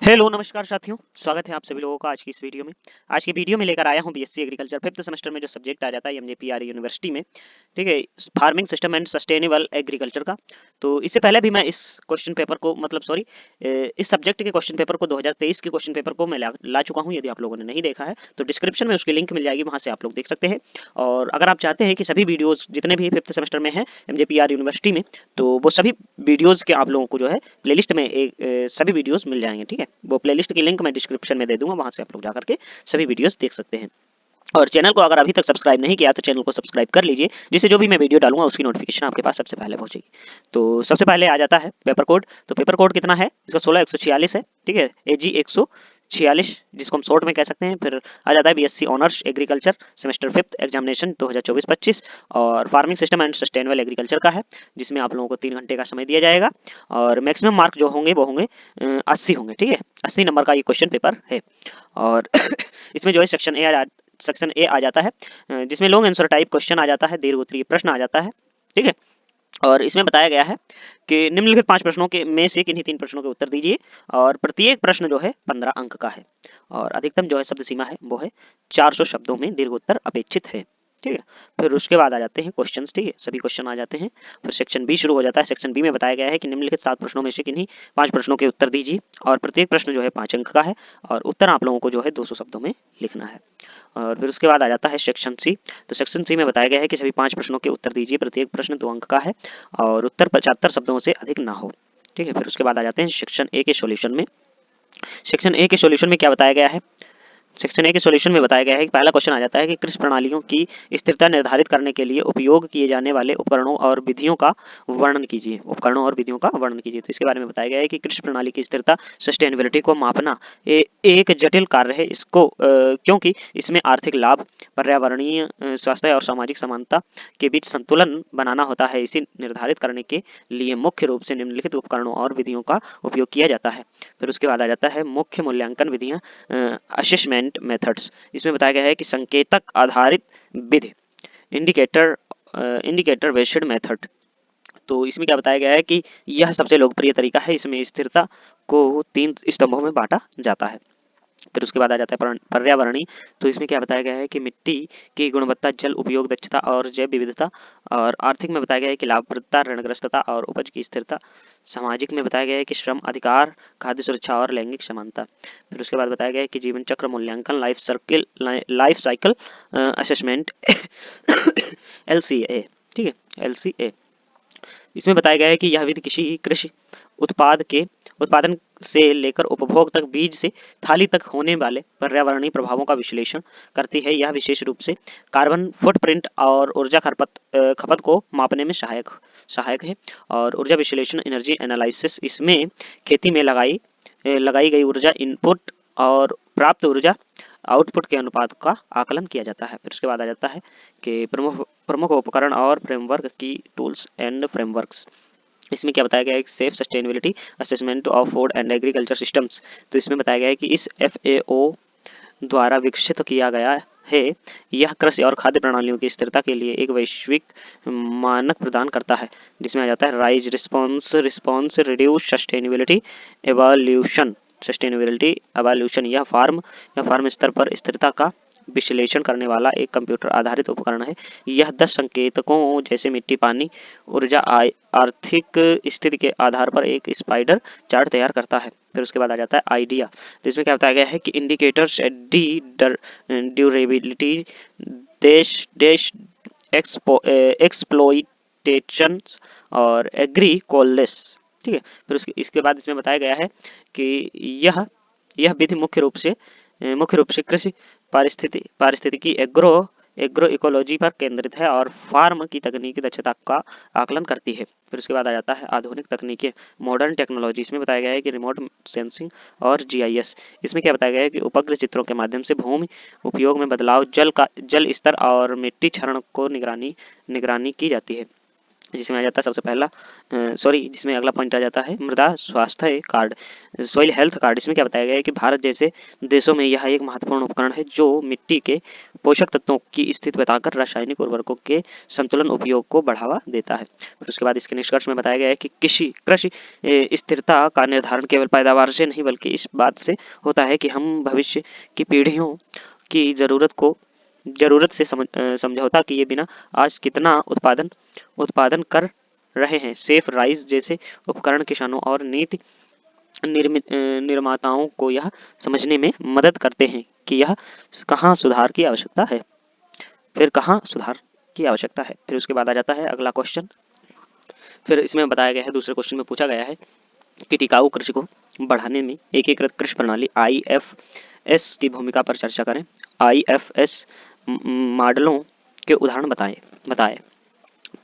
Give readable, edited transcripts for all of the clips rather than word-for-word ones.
Hello नमस्कार साथियों, स्वागत है आप सभी लोगों का आज की इस वीडियो में। आज की वीडियो में लेकर आया हूं बीएससी एग्रीकल्चर फिफ्थ सेमेस्टर में जो सब्जेक्ट आ जाता है एमजेपीआर यूनिवर्सिटी में, ठीक है, farming system and sustainable agriculture का। तो इससे पहले भी मैं इस क्वेश्चन पेपर को इस सब्जेक्ट के क्वेश्चन पेपर को 2023 के क्वेश्चन पेपर को मैं ला चुका हूँ। यदि आप लोगों ने नहीं देखा है तो डिस्क्रिप्शन में उसकी लिंक मिल जाएगी, वहाँ से आप लोग देख सकते हैं। और अगर आप चाहते हैं कि सभी वीडियोज जितने भी फिफ्थ सेमेस्टर में हैं एमजेपीआर यूनिवर्सिटी में, तो वो सभी वीडियोज के आप लोगों को जो है प्लेलिस्ट में सभी वीडियोस मिल जाएंगे, ठीक है। वो प्लेलिस्ट की लिंक मैं डिस्क्रिप्शन में दे दूंगा, वहां से आप लोग जाकर के सभी वीडियोस देख सकते हैं। और चैनल को अगर अभी तक सब्सक्राइब नहीं किया तो चैनल को सब्सक्राइब कर लीजिए, जिससे जो भी मैं वीडियो डालूंगा उसकी नोटिफिकेशन आपके पास सबसे पहले पहुंचेगी। तो सबसे पहले आ जाता है पेपर कोड। तो पेपर कोड कितना है इसका? 16146 है, ठीक है। AG 146, जिसको हम शॉर्ट में कह सकते हैं। फिर आ जाता है BSc honours agriculture semester fifth examination 2024-25 और farming system and sustainable agriculture का है, जिसमें आप लोगों को 3 घंटे का समय दिया जाएगा। और मैक्सिमम मार्क जो होंगे वो होंगे 80 होंगे, ठीक है। 80 नंबर का ये क्वेश्चन पेपर है। और इसमें जो है सेक्शन ए आ जाता है, जिसमें लॉन्ग आंसर टाइप क्वेश्चन आ जाता है, दीर्घ उत्तरीय प्रश्न आ जाता है, ठीक है। और इसमें बताया गया है कि निम्नलिखित 5 प्रश्नों के में से किन्हीं 3 प्रश्नों के उत्तर दीजिए, और प्रत्येक प्रश्न जो है 15 अंक का है। और अधिकतम जो है शब्द सीमा है वो है 400 शब्दों में दीर्घ उत्तर अपेक्षित है, ठीक है। फिर उसके बाद आ जाते हैं क्वेश्चंस, ठीक है, सभी क्वेश्चन आ जाते हैं। फिर सेक्शन बी शुरू हो जाता है। सेक्शन बी में बताया गया है कि निम्नलिखित 7 प्रश्नों में से किन्हीं 5 प्रश्नों के उत्तर दीजिए, और प्रत्येक प्रश्न जो है 5 अंक का है, और उत्तर आप लोगों को जो है 200 शब्दों में लिखना है। और फिर उसके बाद आ जाता है सेक्शन सी। तो सेक्शन सी में बताया गया है कि सभी 5 प्रश्नों के उत्तर दीजिए, प्रत्येक प्रश्न 2 अंक का है, और उत्तर 75 शब्दों से अधिक ना हो, ठीक है। फिर उसके बाद आ जाते हैं सेक्शन ए के सॉल्यूशन में। सेक्शन ए के सॉल्यूशन में क्या बताया गया है? सेक्शन ए के सॉल्यूशन में बताया गया है कि पहला क्वेश्चन आ जाता है कि कृषि प्रणालियों की स्थिरता निर्धारित करने के लिए उपयोग किए जाने वाले उपकरणों और विधियों का वर्णन कीजिए। उपकरणों और विधियों का वर्णन कीजिए। तो इसके बारे में बताया गया है कि कृषि प्रणाली की स्थिरता, सस्टेनेबिलिटी को मापना एक जटिल कार्य है, इसको क्योंकि इसमें आर्थिक लाभ, पर्यावरणीय स्वास्थ्य और सामाजिक समानता के बीच संतुलन बनाना होता है। इसे निर्धारित करने के लिए मुख्य रूप से निम्नलिखित उपकरणों और विधियों का उपयोग किया जाता है। फिर उसके बाद आ जाता है मुख्य मूल्यांकन विधियां, असेसमेंट मेथड्स। इसमें बताया गया है कि संकेतक आधारित विधि, इंडिकेटर इंडिकेटर बेस्ड मेथड। तो इसमें क्या बताया गया है कि यह सबसे लोकप्रिय तरीका है। इसमें स्थिरता को 3 स्तंभों में बांटा जाता है। फिर उसके बाद आ जाता है पर्यावरणीय। तो इसमें क्या बताया गया है कि मिट्टी की गुणवत्ता, जल उपयोग दक्षता और जैव विविधता। और आर्थिक में बताया गया है कि लाभप्रदता, ऋणग्रस्तता और उपज की स्थिरता। सामाजिक में बताया गया है कि श्रम अधिकार, खाद्य सुरक्षा और लैंगिक समानता। फिर उसके बाद बताया गया है कि जीवन चक्र मूल्यांकन, लाइफ साइकिल असेसमेंट LCA, ठीक है, LCA। इसमें बताया गया है कि यह विधि किसी कृषि उत्पाद के उत्पादन से लेकर उपभोग तक, बीज से थाली तक होने वाले पर्यावरणीय प्रभावों का विश्लेषण करती है। यह विशेष रूप से कार्बन फुटप्रिंट और ऊर्जा खपत को मापने में सहायक है। और ऊर्जा विश्लेषण, एनर्जी एनालिसिस, इसमें खेती में लगाई गई ऊर्जा इनपुट और प्राप्त ऊर्जा आउटपुट के अनुपात का आकलन किया जाता है। फिर उसके बाद आ जाता है कि प्रमुख उपकरण और फ्रेमवर्क की टूल्स एंड फ्रेमवर्क्स। इसमें क्या बताया गया है? Safe sustainability assessment of food and agriculture systems. तो इसमें बताया गया है कि इस FAO द्वारा विकसित किया गया है। यह कृषि और खाद्य प्रणालियों की स्थिरता के लिए एक वैश्विक मानक प्रदान करता है, जिसमें आ जाता है rise, response, reduce, sustainability evolution. यह फार्म स्तर पर स्थिरता का विश्लेषण करने वाला एक कंप्यूटर आधारित उपकरण है। यह 10 संकेतकों जैसे मिट्टी, पानी, ऊर्जा, आर्थिक स्थिति के आधार पर एक स्पाइडर चार्ट तैयार करता है। फिर उसके बाद आ जाता है आइडिया। तो इसमें क्या बताया गया है कि इंडिकेटर्स डी ड्यूरेबिलिटी, देश एक्सप्लोइटेशन और एग्री कॉललेस, ठीक है। फिर इसके बाद इसमें बताया गया है कि यह विधि मुख्य रूप से कृषि पारिस्थितिकी एग्रो इकोलॉजी पर केंद्रित है और फार्म की तकनीकी दक्षता का आकलन करती है। फिर उसके बाद आ जाता है आधुनिक तकनीकें, मॉडर्न टेक्नोलॉजी। इसमें बताया गया है कि रिमोट सेंसिंग और GIS। इसमें क्या बताया गया है कि उपग्रह चित्रों के माध्यम से भूमि उपयोग में बदलाव, जल स्तर और मिट्टी क्षरण को निगरानी की जाती है। जिसमें आ जाता है सबसे पहला जिसमें अगला पॉइंट आ जाता है मृदा स्वास्थ्य कार्ड, सॉइल हेल्थ कार्ड। इसमें क्या बताया गया है कि भारत जैसे देशों में यह एक महत्वपूर्ण उपकरण है जो मिट्टी के पोषक तत्वों की स्थिति बताकर रासायनिक उर्वरकों के संतुलन उपयोग को बढ़ावा देता है। फिर उसके बाद इसके निष्कर्ष में बताया गया है कि कृषि स्थिरता का निर्धारण केवल पैदावार से नहीं बल्कि इस बात से होता है कि हम भविष्य की पीढ़ियों की जरूरत से समझौता किए बिना आज कितना उत्पादन कर रहे हैं। सेफ राइस जैसे उपकरण किसानों और नीति निर्माताओं को यह समझने में मदद करते हैं कि यह कहाँ सुधार की आवश्यकता है। फिर उसके बाद आ जाता है अगला क्वेश्चन। फिर इसमें बताया गया है, दूसरे क्वेश्चन में पूछा गया है कि टिकाऊ कृषि को बढ़ाने में एकीकृत कृषि प्रणाली IFS की भूमिका पर चर्चा करें। IFS मॉडलों के उदाहरण बताएं।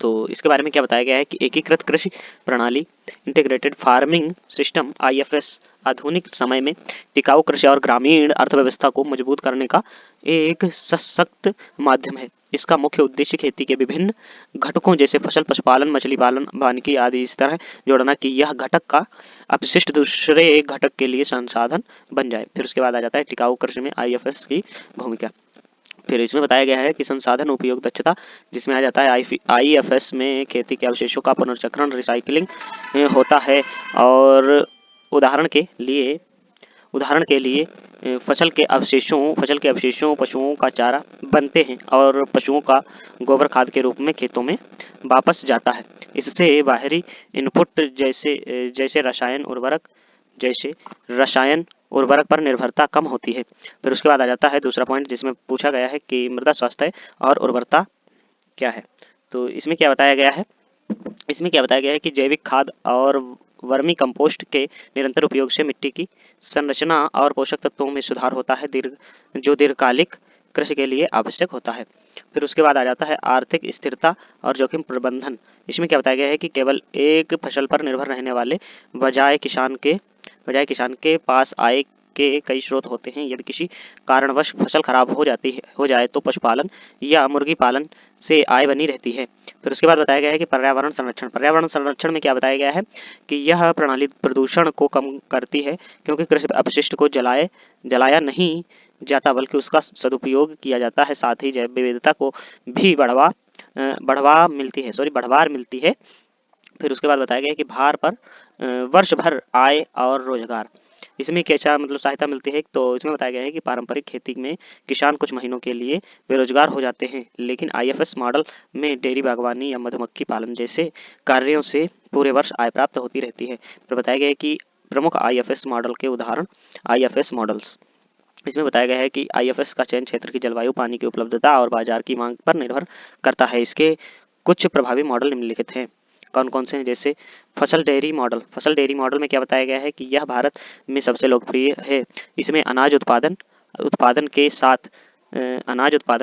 तो इसके बारे में क्या बताया गया है कि एकीकृत कृषि प्रणाली इंटीग्रेटेड फार्मिंग सिस्टम IFS आधुनिक समय में टिकाऊ कृषि और ग्रामीण अर्थव्यवस्था को मजबूत करने का एक सशक्त माध्यम है। इसका मुख्य उद्देश्य खेती के विभिन्न घटकों जैसे फसल, पशुपालन, मछली पालन, वानिकी आदि इस तरह जोड़ना कि यह घटक का अपशिष्ट दूसरे घटक के लिए संसाधन बन जाए। फिर उसके बाद आ जाता है टिकाऊ कृषि में IFS की भूमिका। फिर इसमें बताया गया है कि संसाधन उपयोग दक्षता, जिसमें आ जाता है IFS में खेती के अवशेषों का पुनर्चक्रण रिसाइकलिंग होता है और उदाहरण के लिए फसल के अवशेषों पशुओं का चारा बनते हैं और पशुओं का गोबर खाद के रूप में खेतों में वापस जाता है। इससे बाहरी इनपुट जैसे रसायन उर्वरक पर निर्भरता कम होती है। फिर उसके बाद आ जाता है दूसरा पॉइंट, जिसमें पूछा गया है कि मृदा स्वास्थ्य और उर्वरता क्या है। तो इसमें क्या बताया गया है कि जैविक खाद और वर्मी कंपोस्ट के निरंतर उपयोग से मिट्टी की संरचना और पोषक तत्वों में सुधार होता है, जो दीर्घकालिक कृषि के लिए आवश्यक होता है। फिर उसके बाद आ जाता है आर्थिक स्थिरता और जोखिम प्रबंधन। इसमें क्या बताया गया है कि केवल एक फसल पर निर्भर रहने वाले बजाय किसान के पास आय के कई स्रोत होते हैं। यदि किसी कारणवश फसल खराब हो जाए तो पशुपालन या मुर्गी पालन से आय बनी रहती है। फिर उसके बाद बताया गया है कि पर्यावरण संरक्षण में क्या बताया गया है कि यह प्रणाली प्रदूषण को कम करती है, क्योंकि कृषि अपशिष्ट को जलाया नहीं जाता बल्कि उसका सदुपयोग किया जाता है। साथ ही जैव विविधता को भी बढ़वार मिलती है। फिर उसके बाद बताया गया है कि वर्ष भर आय और रोजगार, इसमें कैसा सहायता मिलती है। तो इसमें बताया गया है कि पारंपरिक खेती में किसान कुछ महीनों के लिए बेरोजगार हो जाते हैं, लेकिन IFS मॉडल में डेयरी बागवानी या मधुमक्खी पालन जैसे कार्यों से पूरे वर्ष आय प्राप्त होती रहती है। फिर बताया गया है कि प्रमुख IFS मॉडल के उदाहरण IFS मॉडल्स। इसमें बताया गया है कि IFS का चयन क्षेत्र की जलवायु, पानी की उपलब्धता और बाजार की मांग पर निर्भर करता है। इसके कुछ प्रभावी मॉडल निम्नलिखित हैं। कौन कौन से हैं? जैसे फसल डेयरी मॉडल में क्या बताया गया है कि यह भारत में सबसे लोकप्रिय है। इसमें अनाज उत्पादन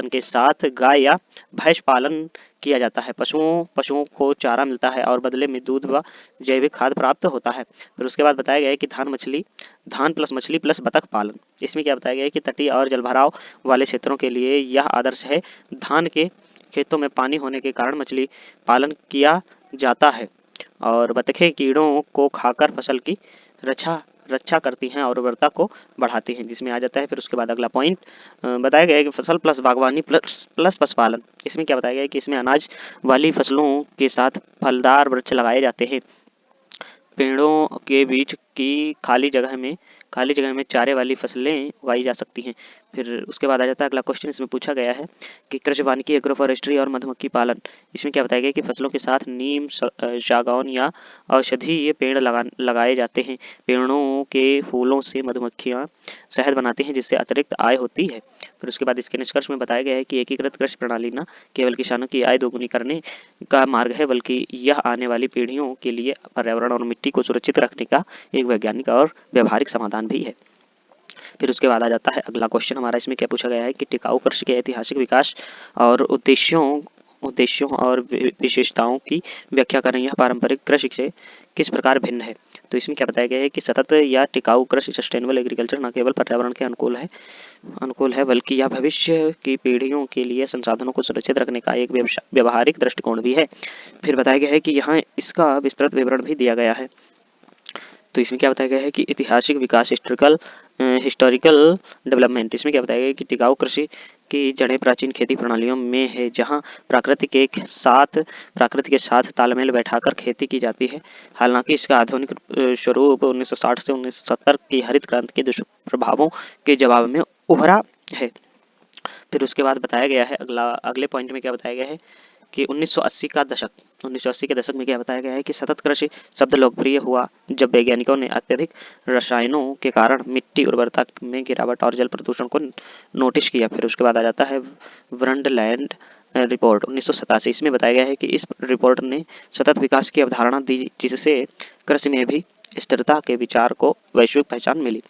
के साथ गाय या भैंस पालन किया जाता है। पशुओं को चारा मिलता है और बदले में दूध व जैविक खाद प्राप्त होता है। फिर उसके बाद बताया गया है कि धान प्लस मछली प्लस बतख पालन। इसमें क्या बताया गया है कि तटीय और जलभराव वाले क्षेत्रों के लिए यह आदर्श है। धान के खेतों में पानी होने के कारण मछली पालन किया जाता है और बतखें कीड़ों को खाकर फसल की रक्षा करती हैं और उर्वरता को बढ़ाती हैं, जिसमें आ जाता है। फिर उसके बाद अगला पॉइंट बताया गया है कि फसल प्लस बागवानी प्लस पशुपालन। इसमें क्या बताया गया है कि इसमें अनाज वाली फसलों के साथ फलदार वृक्ष लगाए जाते हैं। पेड़ों के बीच की खाली जगह में चारे वाली फसलें उगाई जा सकती हैं। फिर उसके बाद आ जाता है अगला क्वेश्चन। इसमें पूछा गया है कि कृषि वानिकी, एग्रो फॉरेस्ट्री और मधुमक्खी पालन। इसमें क्या बताया गया कि फसलों के साथ नीम, सागौन या औषधीय पेड़ लगाए जाते हैं। पेड़ों के फूलों से मधुमक्खियां शहद बनाती हैं, जिससे अतिरिक्त आय होती है। फिर उसके बाद इसके निष्कर्ष में बताया गया है कि एकीकृत कृषि प्रणाली न केवल किसानों की आय दोगुनी करने का मार्ग है, बल्कि यह आने वाली पीढ़ियों के लिए पर्यावरण और मिट्टी को सुरक्षित रखने का एक वैज्ञानिक और व्यवहारिक समाधान भी है। फिर उसके बाद आ जाता है अगला क्वेश्चन हमारा। इसमें क्या पूछा गया है कि टिकाऊ कृषि के ऐतिहासिक विकास और उद्देश्यों और विशेषताओं की व्याख्या करें। यह पारंपरिक कृषि से किस प्रकार भिन्न है। तो इसमें क्या बताया गया है कि सतत या टिकाऊ कृषि सस्टेनेबल एग्रीकल्चर न केवल पर्यावरण के अनुकूल है बल्कि यह भविष्य की पीढ़ियों के लिए संसाधनों को सुरक्षित रखने का एक व्यवहारिक दृष्टिकोण भी है। फिर बताया गया है कि यहाँ इसका विस्तृत विवरण भी दिया गया है। तो इसमें क्या बताया गया है कि ऐतिहासिक विकास हिस्टोरिकल डेवलपमेंट, इसमें क्या बताया गया है कि टिकाऊ कृषि की जड़ें प्राचीन खेती प्रणालियों में है जहां प्रकृति के साथ तालमेल बैठाकर खेती की जाती है। हालांकि इसका आधुनिक स्वरूप 1960 से 1970 की हरित क्रांति के दुष्प्रभावों के जवाब में उभरा है। फिर उसके बाद बताया गया है अगले पॉइंट में क्या बताया गया है कि 1980 के दशक में क्या बताया गया है कि सतत कृषि शब्द लोकप्रिय हुआ जब वैज्ञानिकों ने अत्यधिक रसायनों के कारण मिट्टी उर्वरता में गिरावट और जल प्रदूषण को नोटिस किया। फिर उसके बाद आ जाता है ब्रंडलैंड रिपोर्ट 1987। इसमें बताया गया है कि इस रिपोर्ट ने सतत विकास की अवधारणा दी जिससे कृषि में भी स्थिरता के विचार को वैश्विक पहचान मिली।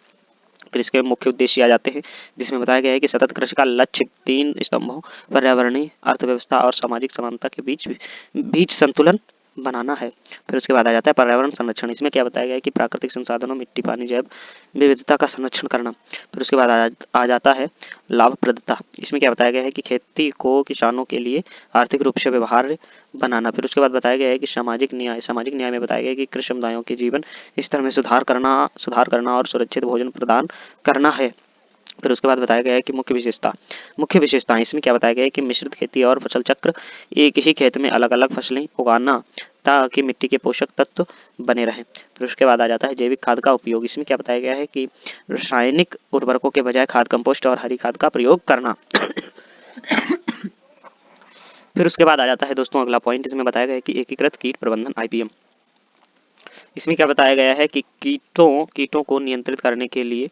फिर इसके मुख्य उद्देश्य आ जाते हैं जिसमें बताया गया है कि सतत कृषि का लक्ष्य 3 स्तंभों पर्यावरणीय, अर्थव्यवस्था और सामाजिक समानता के बीच संतुलन बनाना है। फिर उसके बाद आ जाता है पर्यावरण संरक्षण। इसमें क्या बताया गया है कि प्राकृतिक संसाधनों, मिट्टी, पानी, जैव विविधता का संरक्षण करना। फिर उसके बाद आ जाता है लाभप्रदता। इसमें क्या बताया गया है कि खेती को किसानों के लिए आर्थिक रूप से व्यवहार्य बनाना। फिर उसके बाद बताया गया है कि सामाजिक न्याय में बताया गया है कि कृषि समुदायों के जीवन स्तर में सुधार करना और सुरक्षित भोजन प्रदान करना है। फिर उसके बाद बताया गया है कि मुख्य विशेषताएं। इसमें क्या बताया गया है कि मिश्रित खेती और फसल चक्र, एक ही खेत में अलग अलग फसलें उगाना ताकि मिट्टी के पोषक तत्व बने रहें। फिर उसके बाद आ जाता है जैविक खाद का उपयोग। इसमें क्या बताया गया है कि रासायनिक उर्वरकों के बजाय खाद, कंपोस्ट और हरी खाद का प्रयोग करना। फिर उसके बाद आ जाता है दोस्तों अगला पॉइंट, इसमें बताया गया है कि एकीकृत कीट प्रबंधन IPM। इसमें क्या बताया गया है कि कीटों को नियंत्रित करने के लिए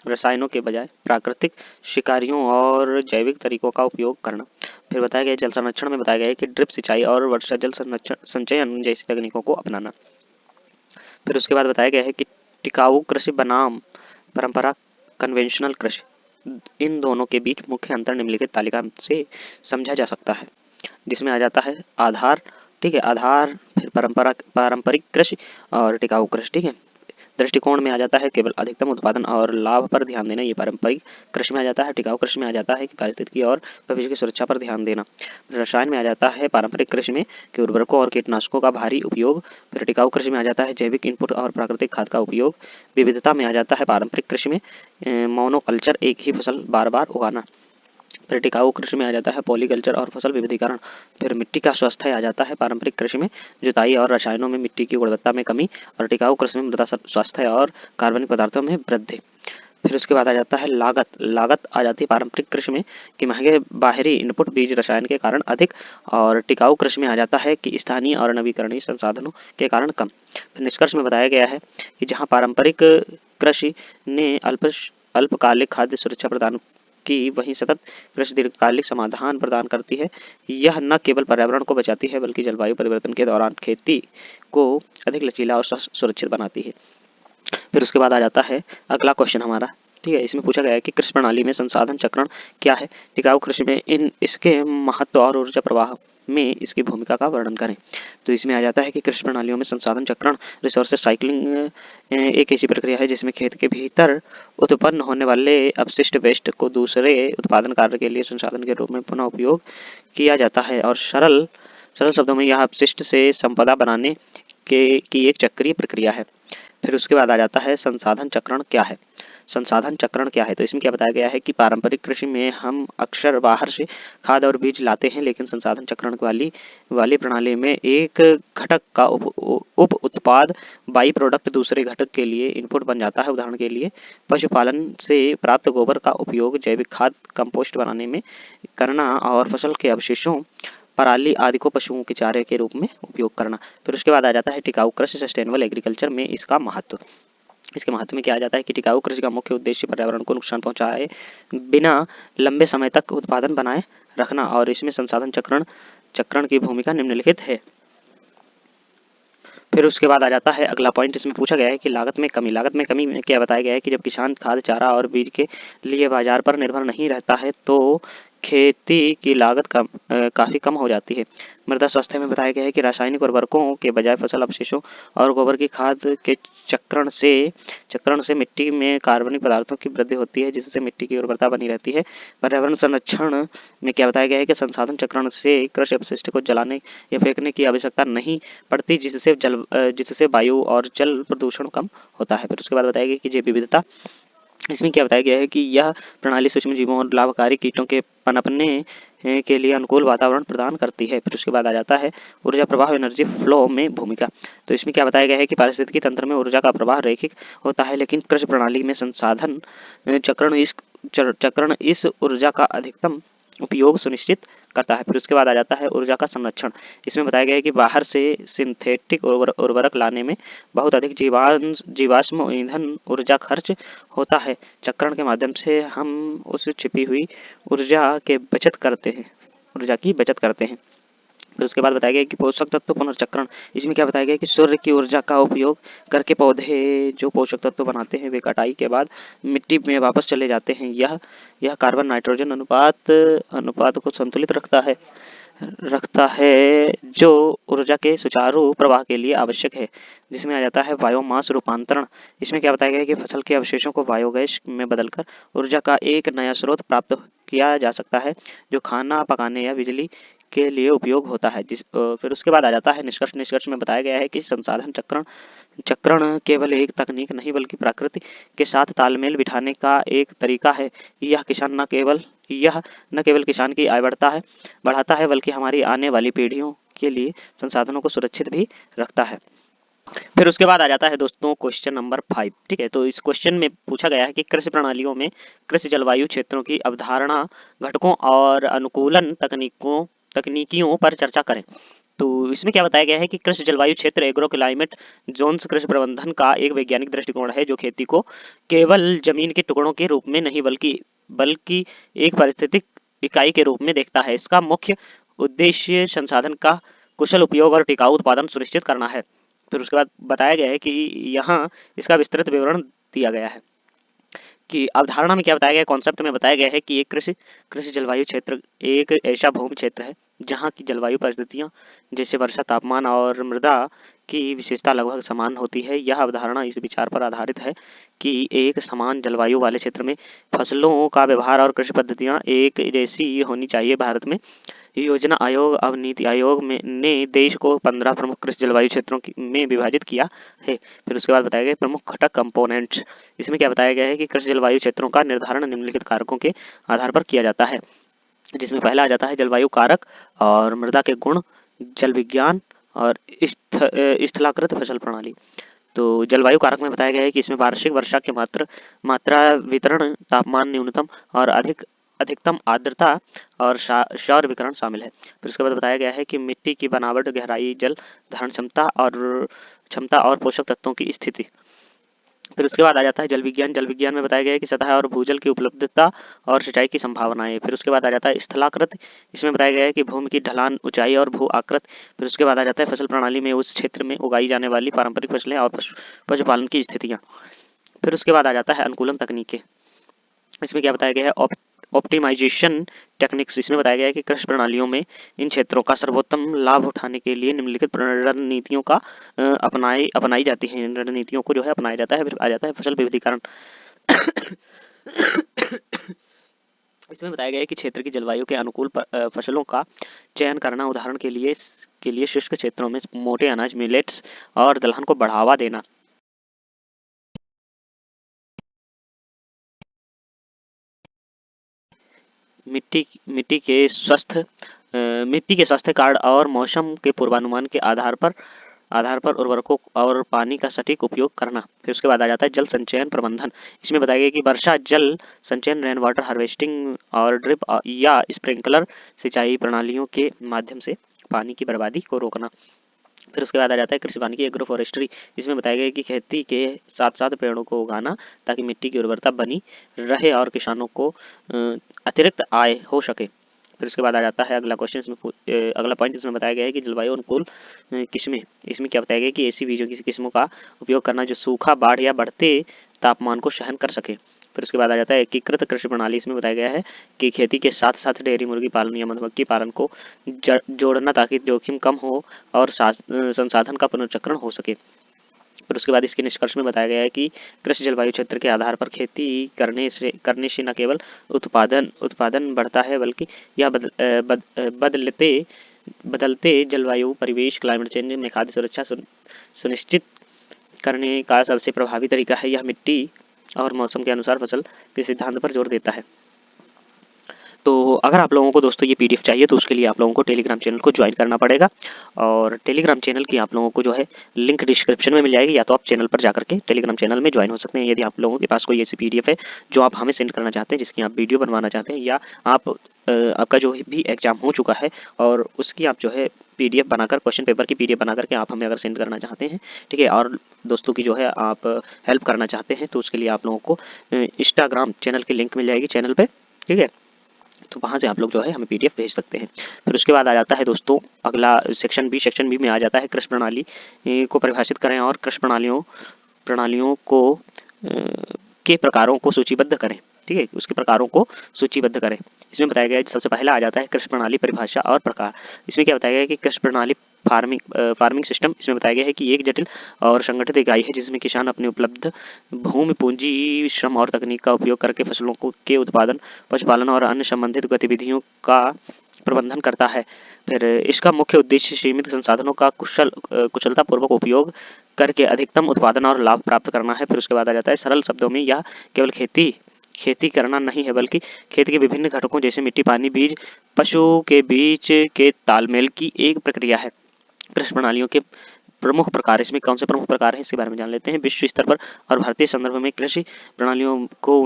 रसायनों के बजाय प्राकृतिक शिकारियों और जैविक तरीकों का उपयोग करना। फिर बताया गया जल संरक्षण में बताया गया है कि ड्रिप सिंचाई और वर्षा जल संचयन जैसी तकनीकों को अपनाना। फिर उसके बाद बताया गया है कि टिकाऊ कृषि बनाम परंपरा कन्वेंशनल कृषि, इन दोनों के बीच मुख्य अंतर निम्नलिखित तालिका से समझा जा सकता है, जिसमें आ जाता है आधार, ठीक है, आधार, फिर पारंपरिक कृषि और टिकाऊ कृषि, ठीक है। दृष्टिकोण में आ जाता है केवल अधिकतम उत्पादन और लाभ पर ध्यान देना, ये पारंपरिक कृषि में आ जाता है। टिकाऊ कृषि में आ जाता है कि पारिस्थितिकी और भविष्य की सुरक्षा पर ध्यान देना। रसायन में आ जाता है पारंपरिक कृषि में कि उर्वरकों और कीटनाशकों का भारी उपयोग। फिर टिकाऊ कृषि में आ जाता है जैविक इनपुट और प्राकृतिक खाद का उपयोग। विविधता में आ जाता है पारंपरिक कृषि में मोनोकल्चर, एक ही फसल बार बार उगाना। फिर टिकाऊ कृषि में आ जाता है पॉलीकल्चर और फसल विविधीकरण। फिर मिट्टी का स्वास्थ्य आ जाता है पारंपरिक कृषि में जुताई और रसायनों में मिट्टी की गुणवत्ता में कमी, और टिकाऊ कृषि में मृदा स्वास्थ्य और कार्बनिक पदार्थों में वृद्धि। फिर उसके बाद आ जाता है लागत आ जाती है पारंपरिक कृषि में कि महंगे बाहरी इनपुट, बीज, रसायन के कारण अधिक, और टिकाऊ कृषि में आ जाता है कि स्थानीय और नवीकरणीय संसाधनों के कारण कम। फिर निष्कर्ष में बताया गया है कि जहाँ पारंपरिक कृषि ने अल्पकालिक खाद्य सुरक्षा प्रदान की, वहीं सतत कृषि दीर्घकालिक समाधान प्रदान करती है। यह न केवल पर्यावरण को बचाती है बल्कि जलवायु परिवर्तन के दौरान खेती को अधिक लचीला और सुरक्षित बनाती है। फिर उसके बाद आ जाता है अगला क्वेश्चन हमारा, ठीक है। इसमें पूछा गया है कि कृषि प्रणाली में संसाधन चक्रण क्या है, टिकाऊ कृषि में इसके महत्व और ऊर्जा प्रवाह में इसकी भूमिका का वर्णन करें। तो इसमें आ जाता है कि कृषि प्रणालियों में संसाधन चक्रण, रिसोर्सेज साइक्लिंग, एक ऐसी प्रक्रिया है जिसमें खेत के भीतर उत्पन्न होने वाले अपशिष्ट वेस्ट को दूसरे उत्पादन कार्य के लिए संसाधन के रूप में पुनः उपयोग किया जाता है, और सरल शब्दों में यह अपशिष्ट से संपदा बनाने की एक चक्रीय प्रक्रिया है। फिर उसके बाद आ जाता है संसाधन चक्रण क्या है। तो इसमें क्या बताया गया है कि पारंपरिक कृषि में हम अक्सर बाहर से खाद और बीज लाते हैं, लेकिन संसाधन चक्रण वाली प्रणाली में एक घटक का उप उत्पाद, बाई प्रोडक्ट, दूसरे घटक के लिए इनपुट बन जाता है। उदाहरण के लिए पशुपालन से प्राप्त गोबर का उपयोग जैविक खाद, कंपोस्ट बनाने में करना, और फसल के अवशेषों, पराली आदि को पशुओं के चारे के रूप में उपयोग करना। फिर उसके बाद आ जाता है टिकाऊ कृषि, सस्टेनेबल एग्रीकल्चर में इसका महत्व। इसके महत्व में क्या आ जाता है कि टिकाऊ कृषि का मुख्य उद्देश्य पर्यावरण को नुकसान पहुंचाए बिना लंबे समय तक उत्पादन बनाए रखना, और इसमें संसाधन चक्रण की भूमिका निम्नलिखित है। फिर उसके बाद आ जाता है अगला पॉइंट, इसमें पूछा गया है कि लागत में कमी में क्या बताया गया है कि जब किसान खाद, चारा और बीज के लिए बाजार पर निर्भर नहीं रहता है तो खेती की लागत काफ़ी कम हो जाती है। मृदा स्वास्थ्य में बताया गया है कि रासायनिक उर्वरकों के बजाय फसल अवशेषों और गोबर की खाद के चक्रण से मिट्टी में कार्बनिक पदार्थों की वृद्धि होती है, जिससे मिट्टी की उर्वरता बनी रहती है। पर्यावरण संरक्षण में क्या बताया गया है कि संसाधन चक्रण से कृषि अपशिष्ट को जलाने या फेंकने की आवश्यकता नहीं पड़ती, जिससे वायु और जल प्रदूषण कम होता है। फिर उसके बाद बताया गया कि जैव विविधता, इसमें क्या बताया गया है कि यह प्रणाली सूक्ष्म जीवों और लाभकारी कीटों के पनपने के लिए अनुकूल वातावरण प्रदान करती है। फिर उसके बाद आ जाता है ऊर्जा प्रवाह, एनर्जी फ्लो में भूमिका। तो इसमें क्या बताया गया है कि पारिस्थितिकी तंत्र में ऊर्जा का प्रवाह रैखिक होता है, लेकिन कृषि प्रणाली में संसाधन चक्रण इस ऊर्जा का अधिकतम उपयोग सुनिश्चित करता है। फिर उसके बाद आ जाता है ऊर्जा का संरक्षण। इसमें बताया गया है कि बाहर से सिंथेटिक उर्वरक लाने में बहुत अधिक जीवाश्म ईंधन ऊर्जा खर्च होता है। चक्रण के माध्यम से हम उस छिपी हुई ऊर्जा की बचत करते हैं। फिर उसके बाद बताया गया कि पोषक तत्व पुनर्चक्रण। इसमें क्या बताया गया कि सूर्य की ऊर्जा का उपयोग करके पौधे जो पोषक तत्व बनाते हैं वे कटाई के बाद मिट्टी में वापस चले जाते हैं। यह कार्बन नाइट्रोजन अनुपात को संतुलित रखता है जो ऊर्जा के सुचारू प्रवाह के लिए आवश्यक है। जिसमें आ जाता है बायोमास रूपांतरण। इसमें क्या बताया गया है कि फसल के अवशेषों को बायोगैस में बदलकर ऊर्जा का एक नया स्रोत प्राप्त किया जा सकता है, जो खाना पकाने या बिजली के लिए उपयोग होता है। फिर उसके बाद आ जाता है निष्कर्ष में बताया गया है कि संसाधन चक्रण केवल एक तकनीक नहीं बल्कि प्रकृति के साथ तालमेल बिठाने का एक तरीका है। यह न केवल किसान की आय बढ़ाता है बल्कि हमारी आने वाली पीढ़ियों के लिए संसाधनों को सुरक्षित भी रखता है। फिर उसके बाद आ जाता है दोस्तों क्वेश्चन नंबर 5। ठीक है, तो इस क्वेश्चन में पूछा गया है कि कृषि प्रणालियों में कृषि जलवायु क्षेत्रों की अवधारणा, घटकों और अनुकूलन तकनीकियों पर चर्चा करें। तो इसमें क्या बताया गया है कि कृषि जलवायु क्षेत्र एग्रो क्लाइमेट जोन्स कृषि प्रबंधन का एक वैज्ञानिक दृष्टिकोण है, जो खेती को केवल जमीन के टुकड़ों के रूप में नहीं बल्कि एक पारिस्थितिक इकाई के रूप में देखता है। इसका मुख्य उद्देश्य संसाधन का कुशल उपयोग और टिकाऊ उत्पादन सुनिश्चित करना है। फिर उसके बाद बताया गया है कि यहाँ इसका विस्तृत विवरण दिया गया है कि अवधारणा में क्या बताया गया है, कॉन्सेप्ट में बताया गया है कि एक कृषि जलवायु क्षेत्र एक ऐसा भूमि क्षेत्र है जहाँ की जलवायु परिस्थितियाँ जैसे वर्षा, तापमान और मृदा की विशेषता लगभग समान होती है। यह अवधारणा इस विचार पर आधारित है कि एक समान जलवायु वाले क्षेत्र में फसलों का व्यवहार और कृषि पद्धतियाँ एक जैसी होनी चाहिए। भारत में योजना आयोग अब नीति आयोग ने देश को 15 प्रमुख कृषि जलवायु क्षेत्रों में विभाजित किया है। फिर उसके बाद बताया गया प्रमुख घटक कंपोनेंट्स। इसमें क्या बताया गया है कि कृषि जलवायु क्षेत्रों का निर्धारण निम्नलिखित कारकों के आधार पर किया जाता है, जिसमें पहला आ जाता है जलवायु कारक और मृदा के गुण, जल विज्ञान और स्थलाकृत फसल प्रणाली। तो जलवायु कारक में बताया गया है कि इसमें वार्षिक वर्षा के मात्रा, वितरण, तापमान, न्यूनतम और अधिकतम आर्द्रता और सौर विकिरण शामिल है। फिर उसके बाद बताया गया है कि मिट्टी की बनावट, गहराई, जल धारण क्षमता और पोषक तत्वों की स्थिति। फिर उसके बाद आ जाता है जल विज्ञान में बताया गया है कि सतह और भूजल की उपलब्धता और सिंचाई की संभावनाएं। फिर उसके बाद आ जाता है स्थलाकृत। इसमें बताया गया है कि भूमि की ढलान, ऊंचाई और भू आकृत। फिर उसके बाद आ जाता है फसल प्रणाली में उस क्षेत्र में उगाई जाने वाली पारंपरिक फसलें और पशुपालन की स्थितियाँ। फिर उसके बाद आ जाता है अनुकूलन तकनीकें। इसमें क्या बताया गया है ऑप्टिमाइजेशन टेक्निक्स। इसमें बताया गया है कि कृषि प्रणालियों में इन क्षेत्रों का सर्वोत्तम लाभ उठाने के लिए निम्नलिखित रणनीतियों का अपनाई जाती हैं। इन रणनीतियों को जो है अपनाया जाता है। फिर आ जाता है फसल विविधीकरण। इसमें बताया गया है कि क्षेत्र की जलवायु के अनुकूल फसलों का चयन करना, उदाहरण के लिए शुष्क क्षेत्रों में मोटे अनाज, मिलेट्स और दलहन को बढ़ावा देना। मिट्टी के स्वास्थ्य कार्ड और मौसम के पूर्वानुमान के आधार पर उर्वरकों और पानी का सटीक उपयोग करना। फिर उसके बाद आ जाता है जल संचयन प्रबंधन। इसमें बताया गया कि वर्षा जल संचयन, रेन वाटर हार्वेस्टिंग और ड्रिप या स्प्रिंकलर सिंचाई प्रणालियों के माध्यम से पानी की बर्बादी को रोकना। फिर उसके बाद आ जाता है कृषि वानिकी, एग्रो फॉरेस्ट्री। इसमें बताया गया कि खेती के साथ साथ पेड़ों को उगाना ताकि मिट्टी की उर्वरता बनी रहे और किसानों को अतिरिक्त आय हो सके। फिर उसके बाद आ जाता है अगला क्वेश्चन। इसमें अगला पॉइंट इसमें बताया गया है कि जलवायु अनुकूल किस्में। इसमें क्या बताया गया कि ऐसी बीजों की किस्मों का उपयोग करना जो सूखा, बाढ़ या बढ़ते तापमान को सहन कर सके। फिर उसके बाद आ जाता है एकीकृत कृषि प्रणाली। इसमें बताया गया है कि खेती के साथ साथ डेयरी मुर्गी पालन या मधुमक्खी पालन को जोड़ना ताकि जोखिम कम हो और संसाधन का पुनर्चक्रण हो सके। फिर उसके बाद इसके निष्कर्ष में बताया गया है कि कृषि जलवायु क्षेत्र के आधार पर खेती करने से न केवल उत्पादन बढ़ता है बल्कि यह बदलते जलवायु परिवेश क्लाइमेट चेंज में खाद्य सुरक्षा सुनिश्चित करने का सबसे प्रभावी तरीका है। यह मिट्टी और मौसम के अनुसार फसल के सिद्धांत पर जोर देता है। तो अगर आप लोगों को दोस्तों ये पीडीएफ चाहिए तो उसके लिए आप लोगों को टेलीग्राम चैनल को ज्वाइन करना पड़ेगा, और टेलीग्राम चैनल की आप लोगों को जो है लिंक डिस्क्रिप्शन में मिल जाएगी, या तो आप चैनल पर जाकर के टेलीग्राम चैनल में ज्वाइन हो सकते हैं। यदि आप लोगों के पास कोई ऐसी पीडीएफ है जो आप हमें सेंड करना चाहते हैं, जिसकी आप वीडियो बनवाना चाहते हैं, या आपका जो भी एग्जाम हो चुका है और उसकी आप जो है पीडीएफ बनाकर, क्वेश्चन पेपर की पीडीएफ बनाकर के आप हमें अगर सेंड करना चाहते हैं, ठीक है, और दोस्तों की जो है आप हेल्प करना चाहते हैं, तो उसके लिए आप लोगों को इंस्टाग्राम चैनल की लिंक मिल जाएगी चैनल पे, ठीक है, तो वहाँ से आप लोग जो है हमें पीडीएफ भेज सकते हैं। फिर उसके बाद आ जाता है दोस्तों अगला सेक्शन बी में आ जाता है कृषि प्रणाली को परिभाषित करें और कृषि प्रणालियों को के प्रकारों को सूचीबद्ध करें, ठीक है, उसके प्रकारों को सूचीबद्ध करें। इसमें बताया गया है सबसे पहला आ जाता है कृषि प्रणाली परिभाषा और प्रकार। इसमें क्या बताया गया है कि कृषि प्रणाली फार्मिंग सिस्टम, इसमें बताया गया है कि एक जटिल और संगठित इकाई है जिसमें किसान अपने उपलब्ध भूमि, पूंजी, श्रम और तकनीक का उपयोग करके फसलों के उत्पादन, पशुपालन और अन्य संबंधित गतिविधियों का प्रबंधन करता है। फिर इसका मुख्य उद्देश्य सीमित संसाधनों का कुशलतापूर्वक उपयोग करके अधिकतम उत्पादन और लाभ प्राप्त करना है। फिर उसके बाद आ जाता है सरल शब्दों में यह केवल खेती करना नहीं है, बल्कि खेती के विभिन्न घटकों जैसे मिट्टी, पानी, बीज, पशु के बीच के तालमेल की एक प्रक्रिया है। कृषि प्रणालियों के प्रमुख प्रकार, इसमें कौन से प्रमुख प्रकार हैं इसके बारे में जान लेते हैं। विश्व स्तर पर और भारतीय संदर्भ में कृषि प्रणालियों को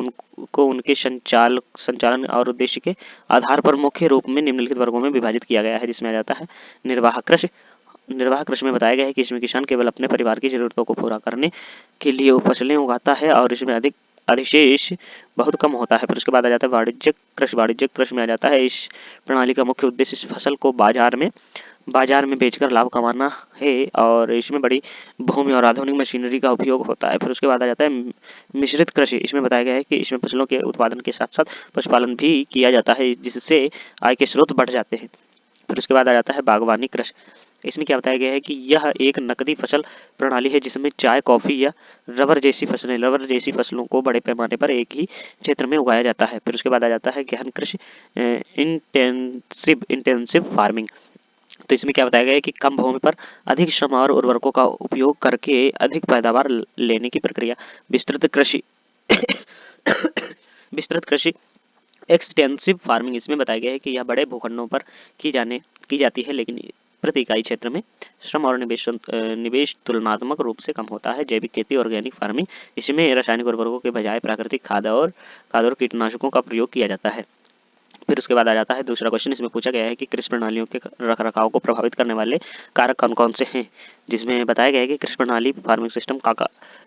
उनके संचालन और उद्देश्य के आधार पर मुख्य रूप में निम्नलिखित वर्गों में विभाजित किया गया है, जिसमें आ जाता है निर्वाह कृषि में बताया गया है कि इसमें किसान केवल अपने परिवार की जरूरतों को पूरा करने के लिए फसलें उगाता है और इसमें अधिशेष बहुत कम होता है। फिर उसके बाद आ जाता है वाणिज्यिक कृषि में आ जाता है इस प्रणाली का मुख्य उद्देश्य इस फसल को बाजार में बेचकर लाभ कमाना है और इसमें बड़ी भूमि और आधुनिक मशीनरी का उपयोग होता है। फिर उसके बाद आ जाता है मिश्रित कृषि। इसमें बताया गया है कि इसमें फसलों के उत्पादन के साथ साथ पशुपालन भी किया जाता है, जिससे आय के स्रोत बढ़ जाते हैं। फिर उसके बाद आ जाता है बागवानी कृषि। इसमें क्या बताया गया है कि यह एक नकदी फसल प्रणाली है जिसमें चाय, कॉफी या रबर जैसी फसलों को बड़े पैमाने पर एक ही क्षेत्र में उगाया जाता है। फिर उसके बाद आ जाता है गहन कृषि, इंटेंसिव फार्मिंग। तो इसमें क्या बताया गया है कि कम भूमि पर अधिक श्रम और उर्वरकों का उपयोग करके अधिक पैदावार लेने की प्रक्रिया। विस्तृत कृषि एक्सटेंसिव फार्मिंग। इसमें बताया गया है कि यह बड़े भूखंडों पर की जाती है, लेकिन प्रति इकाई क्षेत्र में श्रम और निवेश तुलनात्मक रूप से कम होता है। जैविक खेती, ऑर्गेनिक फार्मिंग, इसमें रासायनिक उर्वरकों के बजाय प्राकृतिक खाद और कीटनाशकों का प्रयोग किया जाता है। फिर उसके बाद आ जाता है दूसरा क्वेश्चन। इसमें पूछा गया है कि कृषि प्रणालियों के रखरखाव को प्रभावित करने वाले कारक कौन कौन से हैं, जिसमें बताया गया है कि कृषि प्रणाली फार्मिंग सिस्टम का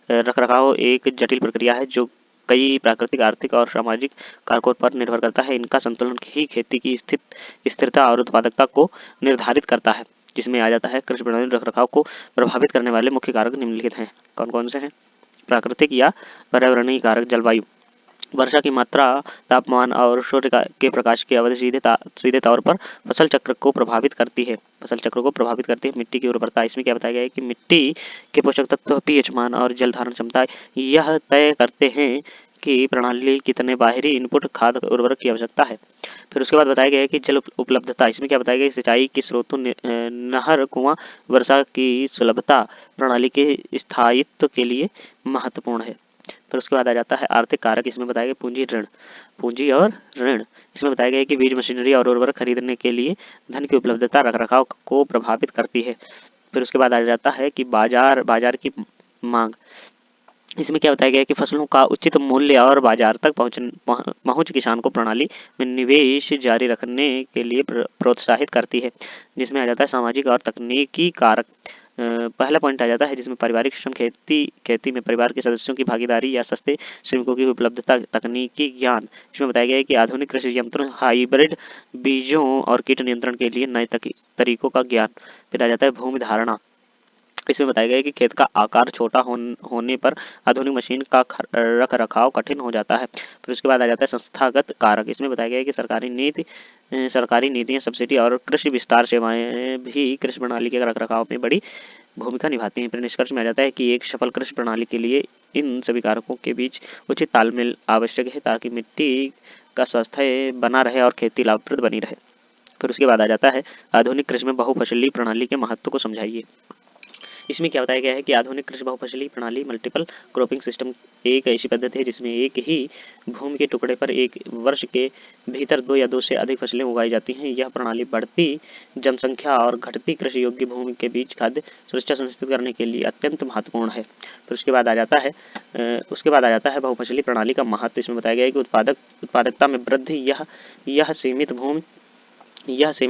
रखरखाव एक जटिल प्रक्रिया है जो कई प्राकृतिक, आर्थिक और सामाजिक कारकों पर निर्भर करता है। इनका संतुलन ही खेती की स्थिरता और उत्पादकता को निर्धारित करता है। जिसमें आ जाता है कृषि प्रणाली रखरखाव को प्रभावित करने वाले मुख्य कारक निम्नलिखित हैं। कौन कौन से हैं? प्राकृतिक या पर्यावरणीय कारक, जलवायु, वर्षा की मात्रा, तापमान और सूर्य के प्रकाश की अवधि सीधे तौर पर फसल चक्र को प्रभावित करती है। मिट्टी की उर्वरता। इसमें क्या बताया गया है कि मिट्टी के पोषक तत्व, पीएच मान और जल धारण क्षमता यह तय करते हैं कि प्रणाली कितने बाहरी इनपुट, खाद, उर्वरक की आवश्यकता है। फिर उसके बाद बताया गया है कि जल उपलब्धता। इसमें क्या बताया गया है? सिंचाई के स्रोतों, नहर, कुआं, वर्षा की सुलभता प्रणाली के स्थायित्व के लिए महत्वपूर्ण है। फिर उसके बाद आ जाता है आर्थिक कारक। इसमें बताया गया पूंजी और ऋण। इसमें बताया गया है कि बीज, मशीनरी और उर्वरक खरीदने के लिए धन की उपलब्धता रखरखाव को प्रभावित करती है। फिर उसके बाद आ जाता है कि बाजार की मांग। इसमें क्या बताया गया है कि फसलों का उचित मूल्य और बाजार तक पहुंच किसान को प्रणाली में निवेश जारी रखने के लिए प्रोत्साहित करती है। जिसमें आ जाता है सामाजिक और तकनीकी कारक। पहला पॉइंट आ जाता है जिसमें पारिवारिक श्रम, खेती में परिवार के सदस्यों की भागीदारी या सस्ते श्रमिकों की उपलब्धता, तकनीकी ज्ञान। इसमें बताया गया है कि आधुनिक कृषि यंत्रों, हाइब्रिड बीजों और कीट नियंत्रण के लिए नए तरीकों का ज्ञान। फिर आ जाता है भूमि धारणा। इसमें बताया गया है कि खेत का आकार छोटा होने पर आधुनिक मशीन का रख रखाव कठिन हो जाता है। फिर उसके बाद आ जाता है संस्थागत कारक। इसमें बताया गया है कि सरकारी नीतियां, सब्सिडी और कृषि विस्तार सेवाएं भी कृषि प्रणाली के रख रखाव में बड़ी भूमिका निभाती हैं। फिर निष्कर्ष में आ जाता है कि एक सफल कृषि प्रणाली के लिए इन सभी कारकों के बीच उचित तालमेल आवश्यक है ताकि मिट्टी का स्वास्थ्य बना रहे और खेती लाभप्रद बनी रहे। फिर उसके बाद आ जाता है आधुनिक कृषि में बहुफसलीय प्रणाली के महत्व को समझाइए। इसमें क्या बताया गया है कि आधुनिक कृषि बहुफसलीय प्रणाली मल्टीपल क्रॉपिंग सिस्टम एक ऐसी पद्धति है जिसमें एक ही भूमि के टुकड़े पर एक वर्ष के भीतर 2 या 2 से अधिक फसलें उगाई जाती हैं। यह प्रणाली बढ़ती जनसंख्या और घटती कृषि योग्य भूमि के बीच खाद्य सुरक्षा सुनिश्चित करने के लिए अत्यंत महत्वपूर्ण है। फिर उसके बाद आ जाता है बहुफसलीय प्रणाली का महत्व। इसमें बताया गया है कि उत्पादकता में वृद्धि यह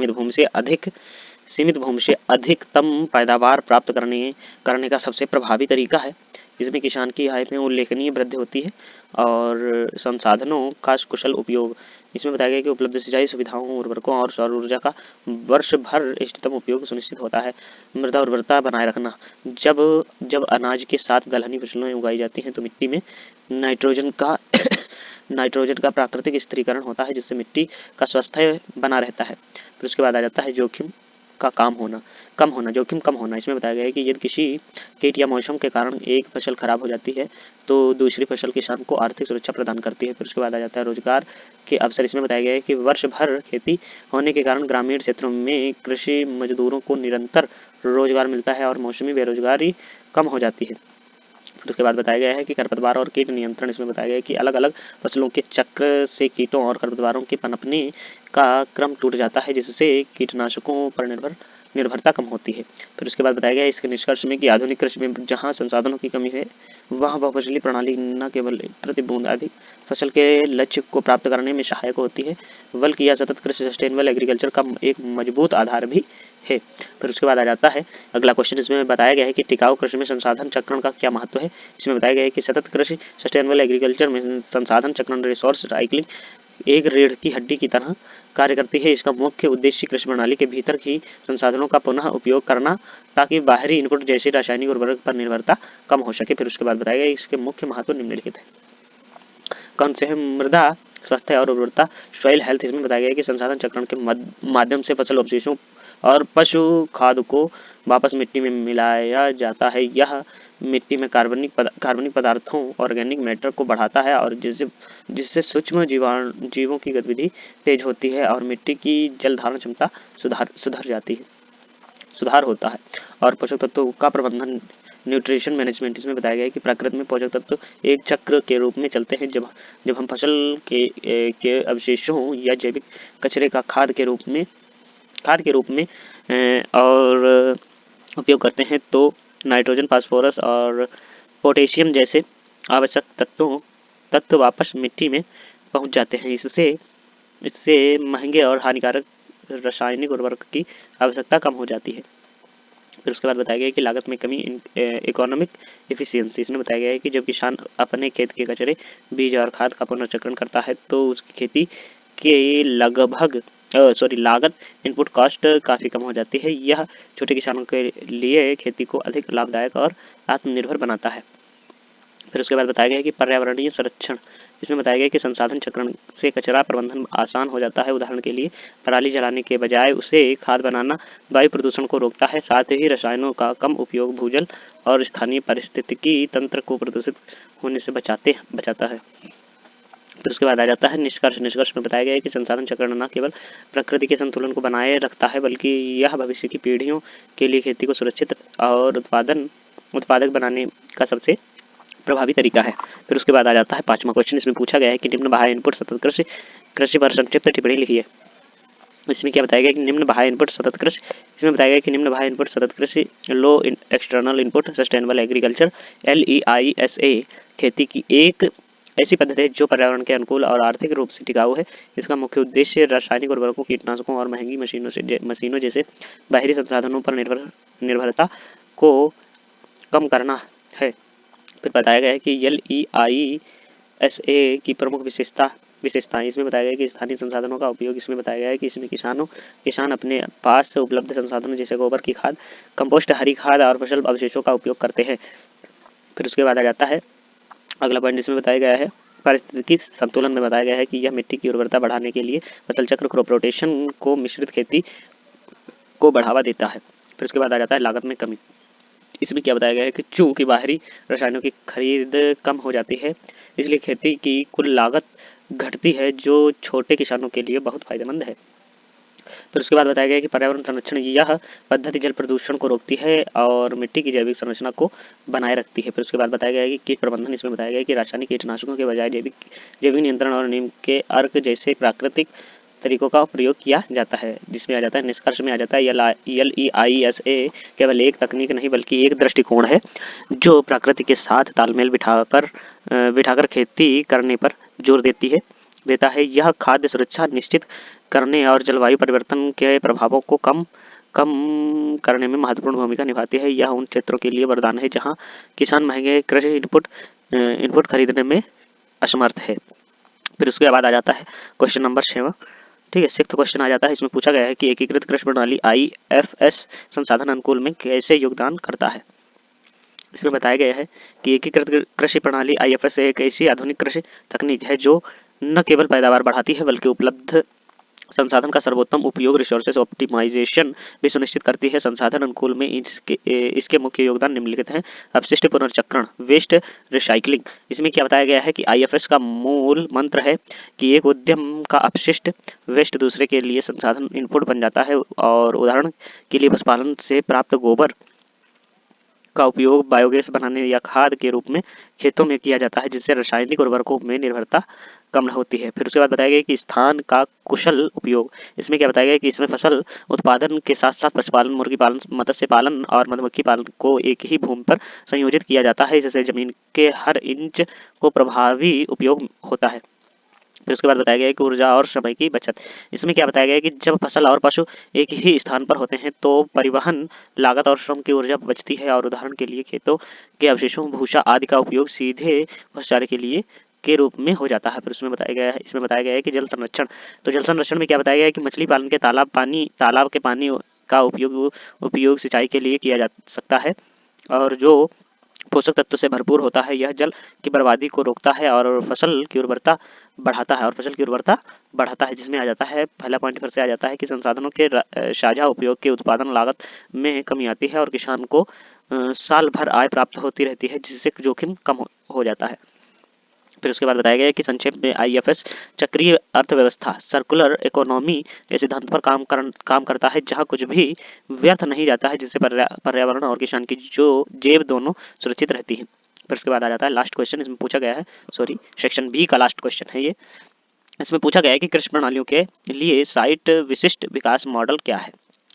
सीमित भूमि से अधिकतम पैदावार प्राप्त करने का सबसे प्रभावी तरीका है। इसमें किसान की आय में उल्लेखनीय वृद्धि होती है और संसाधनों का कुशल उपयोग। इसमें बताया गया कि उपलब्ध सिंचाई सुविधाओं, उर्वरकों और सौर ऊर्जा का वर्ष भर इष्टतम उपयोग सुनिश्चित होता है। मृदा उर्वरता बनाए रखना। जब अनाज के साथ दलहनी फसलें उगाई जाती हैं तो मिट्टी में नाइट्रोजन का नाइट्रोजन का प्राकृतिक स्थिरीकरण होता है जिससे मिट्टी का स्वास्थ्य बना रहता है। फिर उसके बाद आ जाता है जोखिम कम होना। इसमें बताया गया है कि यदि किसी कीट या मौसम के कारण एक फसल खराब हो जाती है तो दूसरी फसल किसान को आर्थिक सुरक्षा प्रदान करती है। फिर उसके बाद आ जाता है रोजगार के अवसर। इसमें बताया गया है कि वर्ष भर खेती होने के कारण ग्रामीण क्षेत्रों में कृषि मजदूरों को निरंतर रोजगार मिलता है और मौसमी बेरोजगारी कम हो जाती है। फिर उसके बाद बताया गया है कि खरपतवार और कीट नियंत्रण। इसमें बताया गया है कि अलग अलग फसलों के चक्र से कीटों और खरपतवारों के पनपने का क्रम टूट जाता है जिससे कीटनाशकों पर निर्भरता कम होती है। फिर उसके बाद बताया गया है इसके निष्कर्ष में कि आधुनिक कृषि में जहाँ संसाधनों की कमी है वहाँ बहुफसलीय प्रणाली न केवल प्रति बूंद अधिक फसल के लक्ष्य को प्राप्त करने में सहायक होती है बल्कि यह सतत कृषि सस्टेनेबल एग्रीकल्चर का एक मजबूत आधार भी है। फिर उसके बाद आ जाता है अगला क्वेश्चन। इसमें बताया गया है कि टिकाऊ कृषि में संसाधन चक्रण का क्या महत्व है। इसमें बताया गया है कि सतत कृषि सस्टेनेबल एग्रीकल्चर में संसाधन चक्रण रिसोर्स साइक्लिंग एक रीढ़ की हड्डी की तरह कार्य करती है। इसका मुख्य उद्देश्य कृषि प्रणाली के भीतर ही संसाधनों का पुनः उपयोग करना ताकि बाहरी इनपुट जैसे रासायनिक उर्वरक पर निर्भरता कम हो सके। फिर उसके बाद बताया गया इसके मुख्य महत्व निम्नलिखित है। कौन से है? मृदा स्वास्थ्य और उर्वरता, सॉइल हेल्थ। इसमें बताया गया कि संसाधन चक्रण के माध्यम से फसल अवशेषों और पशु खाद को वापस मिट्टी में मिलाया जाता है। यह मिट्टी में कार्बनिक पदार्थों ऑर्गेनिक मैटर को बढ़ाता है और जिससे सूक्ष्म जीवों की गतिविधि तेज होती है और मिट्टी की जल धारण क्षमता सुधार होता है। और पोषक तत्वों का प्रबंधन न्यूट्रिशन मैनेजमेंट। इसमें बताया गया है कि प्रकृति में पोषक तत्व एक चक्र के रूप में चलते हैं। जब हम फसल के अवशेषों या जैविक कचरे का खाद के रूप में और उपयोग करते हैं तो नाइट्रोजन, फास्फोरस और पोटेशियम जैसे आवश्यक तत्व वापस मिट्टी में पहुंच जाते हैं। इससे महंगे और हानिकारक रासायनिक उर्वरक की आवश्यकता कम हो जाती है। फिर उसके बाद बताया गया कि लागत में कमी, इकोनॉमिक एफिशिएंसी। इसमें बताया गया है कि जब किसान अपने खेत के कचरे, बीज और खाद का पुनर्चक्रण करता है तो उसकी खेती के लागत, इनपुट कॉस्ट काफ़ी कम हो जाती है। यह छोटे किसानों के लिए खेती को अधिक लाभदायक और आत्मनिर्भर बनाता है। फिर उसके बाद बताया गया कि पर्यावरणीय संरक्षण। इसमें बताया गया कि संसाधन चक्रण से कचरा प्रबंधन आसान हो जाता है। उदाहरण के लिए पराली जलाने के बजाय उसे खाद बनाना वायु प्रदूषण को रोकता है। साथ ही रसायनों का कम उपयोग भूजल और स्थानीय पारिस्थितिकी तंत्र को प्रदूषित होने से बचाता है। फिर उसके बाद आ जाता है निष्कर्ष में बताया गया है कि संसाधन चक्रण न केवल प्रकृति के संतुलन को बनाए रखता है बल्कि यह भविष्य की पीढ़ियों के लिए खेती को सुरक्षित और उत्पादक बनाने का सबसे प्रभावी तरीका है। फिर उसके बाद आ जाता है 5वां क्वेश्चन। इसमें पूछा गया है कि निम्न बाह्य इनपुट सतत कृषि पर संक्षिप्त टिप्पणी लिखिए। इसमें क्या बताया गया कि निम्न बाह्य इनपुट सतत कृषि। इसमें बताया गया कि निम्न बाह्य इनपुट सतत कृषि low external input sustainable agriculture LEISA खेती की एक ऐसी पद्धति है जो पर्यावरण के अनुकूल और आर्थिक रूप से टिकाऊ है। इसका मुख्य उद्देश्य रासायनिक उर्वरकों, कीटनाशकों और महंगी मशीनों जैसे बाहरी संसाधनों पर निर्भरता को कम करना है। फिर बताया गया है कि LEISA की प्रमुख विशेषता विशेषताएं। इसमें बताया गया है कि स्थानीय संसाधनों का उपयोग। इसमें बताया गया है कि इसमें किसान अपने पास उपलब्ध संसाधनों जैसे गोबर की खाद, कंपोस्ट, हरी खाद और फसल अवशेषों का उपयोग करते हैं। फिर उसके बाद आ जाता है अगला पॉइंट, इसमें बताया गया है पारिस्थितिकी संतुलन में बताया गया है कि यह मिट्टी की उर्वरता बढ़ाने के लिए फसल चक्र, क्रॉप रोटेशन को मिश्रित खेती को बढ़ावा देता है। फिर उसके बाद आ जाता है लागत में कमी। इसमें क्या बताया गया है कि चूंकि बाहरी रसायनों की खरीद कम हो जाती है, इसलिए खेती की कुल लागत घटती है, जो छोटे किसानों के लिए बहुत फायदेमंद है। फिर उसके बाद बताया गया है कि पर्यावरण संरक्षण, यह पद्धति जल प्रदूषण को रोकती है और मिट्टी की जैविक संरचना को बनाए रखती है। फिर उसके बाद बताया गया है कि कीट प्रबंधन। इसमें बताया गया है कि रासायनिक कीटनाशकों के बजाय जैविक नियंत्रण और नीम के अर्क जैसे प्राकृतिक तरीकों का प्रयोग किया जाता है। जिसमें आ जाता है निष्कर्ष में आ जाता है LEISA केवल एक तकनीक नहीं बल्कि एक दृष्टिकोण है जो प्रकृति के साथ तालमेल बिठाकर खेती करने पर जोर देता है। यह खाद्य सुरक्षा निश्चित करने और जलवायु परिवर्तन के प्रभावों को कम करने में महत्वपूर्ण भूमिका निभाती है। यह उन क्षेत्रों के लिए वरदान है जहां किसान महंगे कृषि इनपुट खरीदने में असमर्थ है। फिर उसके बाद आ जाता है क्वेश्चन नंबर 6। ठीक है, 6th क्वेश्चन आ जाता है। इसमें पूछा गया है कि एकीकृत कृषि प्रणाली IFS संसाधन अनुकूल में कैसे योगदान करता है। इसमें बताया गया है कि एकीकृत कृषि प्रणाली IFS एक ऐसी आधुनिक कृषि तकनीक है जो न केवल पैदावार बढ़ाती है बल्कि उपलब्ध संसाधन का सर्वोत्तम उपयोग, रिसोर्सेज ऑप्टिमाइजेशन भी सुनिश्चित करती है। संसाधन अनुकूल में इसके मुख्य योगदान निम्नलिखित हैं। अपशिष्ट पुनर्चक्रण, वेस्ट रिसाइकलिंग। इसमें क्या बताया गया है कि IFS का मूल मंत्र है कि एक उद्यम का अपशिष्ट वेस्ट दूसरे के लिए संसाधन इनपुट बन जाता है। और उदाहरण के लिए पशुपालन से प्राप्त गोबर का उपयोग बायोगैस बनाने या खाद के रूप में खेतों में किया जाता है, जिससे रासायनिक उर्वरकों में निर्भरता कम होती है। फिर उसके बाद बताया गया कि स्थान का कुशल उपयोग। इसमें क्या बताया गया कि इसमें फसल उत्पादन के साथ साथ पशुपालन, मुर्गी पालन, मत्स्य पालन और मधुमक्खी पालन को एक ही भूमि पर संयोजित किया जाता है, जिससे जमीन के हर इंच को प्रभावी उपयोग होता है। फिर उसके बाद बताया गया है कि ऊर्जा और समय की बचत। इसमें क्या बताया गया है कि जब फसल और पशु एक ही स्थान पर होते हैं तो परिवहन लागत और श्रम की ऊर्जा बचती है। और उदाहरण के लिए खेतों के अवशेषों, भूसा आदि का उपयोग सीधे पशुचारे के रूप में हो जाता है। फिर इसमें बताया गया है कि जल संरक्षण। तो जल संरक्षण में क्या बताया गया है कि मछली पालन के तालाब के पानी का उपयोग सिंचाई के लिए किया जा सकता है, और जो पोषक तत्व से भरपूर होता है। यह जल की बर्बादी को रोकता है और फसल की उर्वरता बढ़ाता है। जिसमें आ जाता है पहला पॉइंट फिर से आ जाता है कि संसाधनों के साझा उपयोग के उत्पादन लागत में कमी आती है और किसान को साल भर आय प्राप्त होती रहती है, जिससे जोखिम कम हो जाता है। फिर उसके बाद बताया गया है कि संक्षेप में IFS चक्रीय अर्थव्यवस्था, सर्कुलर इकोनॉमी के सिद्धांत पर काम करता है, जहां कुछ भी व्यर्थ नहीं जाता है, जिससे पर्यावरण और किसान की जो जेब दोनों सुरक्षित रहती है। फिर उसके बाद आ जाता है लास्ट क्वेश्चन। इसमें पूछा गया है, सेक्शन B का लास्ट क्वेश्चन है ये। इसमें पूछा गया है कि कृषि प्रणालियों के लिए साइट विशिष्ट विकास मॉडल क्या है।